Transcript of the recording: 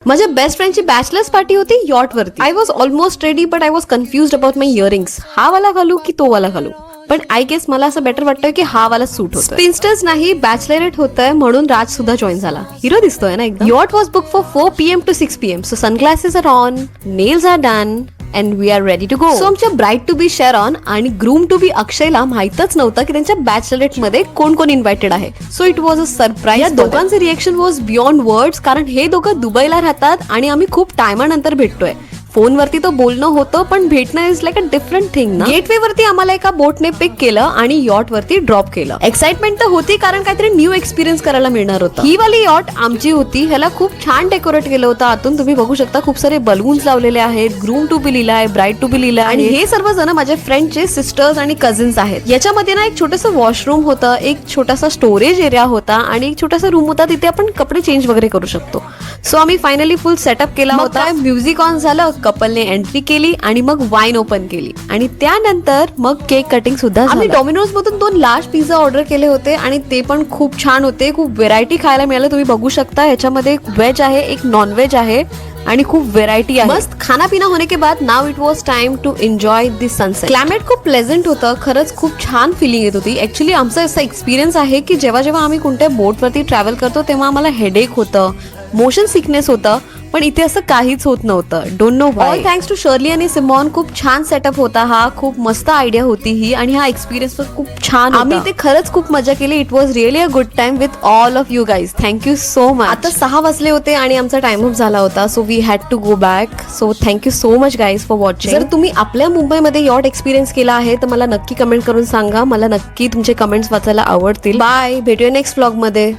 माझ्या best फ्रेंडची bachelors party होती yacht वरती. I was almost ready but I was confused about my earrings. हा वाला घालू की तो वाला घालू, पण आय गेस मला असं बेटर वाटतं की हा वाला सूट होतो. स्पिन्स्टर्स नाही बॅचलरेट होतंय म्हणून राज सुद्धा जॉईन झाला. हिरो दिसतोय ना एकदम. Yacht was book for 4 PM to 6 PM. So sunglasses are on, nails are done and we are ready to go. So आमच्या ब्राईड टू बी शेरॉन आणि ग्रूम टू बी अक्षयला माहितच नव्हतं की त्यांच्या बॅचलरेट मध्ये कोण कोण इन्व्हायटेड आहे. So it was a surprise. या दोघांचे रिएक्शन वॉज बियॉन्ड वर्ड्स, कारण हे दोघं दुबईला राहतात आणि आम्ही खूप टायमानंतर भेटतोय. फोनवरती तर बोलणं होतं पण भेटणं is like a different thing ना. गेटवे वरती आम्हाला एका बोटने पिक केलं आणि यॉट वरती ड्रॉप केलं. एक्साइटमेंट तर होती कारण काहीतरी न्यू एक्सपिरियन्स करायला मिळणार होतं. ही वाली यॉट आमची होती. ह्याला खूप छान डेकोरेट केलं होतं. आतून तुम्ही बघू शकता खूप सारे बलून्स लावलेले आहेत. ग्रूम टू बी लिहिलाय, ब्राईड टू बी लिहिलाय आणि हे सर्व जण माझ्या फ्रेंडचे सिस्टर्स आणि कझिन्स आहेत. याच्यामध्ये ना एक छोटंसं वॉशरूम होतं, एक छोटासा स्टोरेज एरिया होता आणि एक छोटासा रूम होता तिथे आपण कपडे चेंज वगैरे करू शकतो. सो आम्ही फायनली फुल सेटअप केला होता. म्युझिक ऑन झालं, कपलने एंट्री केली आणि मग वाईन ओपन केली आणि त्यानंतर मग केक कटिंग सुद्धा. आम्ही डॉमिनोज मधून 2 लार्ज पिझ्झा ऑर्डर केले होते आणि ते पण खूप छान होते. खूप व्हेरायटी खायला मिळालं. तुम्ही बघू शकता याच्यामध्ये एक व्हेज आहे, एक नॉन व्हेज आहे आणि खूप व्हेरायटी आहे. मस्त खाना पिना होने के बाद now it was time to enjoy this sunset. Climate खूप प्लेझंट होतं. खरंच खूप छान फिलिंग येत होती. ऍक्च्युली आमचा असा एक्सपिरियन्स आहे की जेव्हा जेव्हा आम्ही कोणत्या बोटवरती ट्रॅव्हल करतो तेव्हा आम्हाला हेडेक होतं, मोशन सिकनेस होतं, पण इथे असं काहीच होत नव्हतं. Don't know why. All thanks to Shirley आणि सिमॉन. खूप छान सेटअप होता हा. खूप मस्त आयडिया होती ही आणि हा एक्सपिरियन्स पण खूप छान. आम्ही ते खरंच खूप मजा केली. It was really a good time with all of you guys. Thank you so much. आता 6 वाजले होते आणि आमचा टाइम अप झाला होता. So we had to go back. So thank you so much guys for watching. जर तुम्ही आपल्या मुंबईमध्ये यॉट एक्सपिरियन्स केला आहे तर मला नक्की कमेंट करून सांगा. मला नक्की तुमचे कमेंट्स वाचायला आवडतील. बाय. भेटूया नेक्स्ट व्लॉग मध्ये.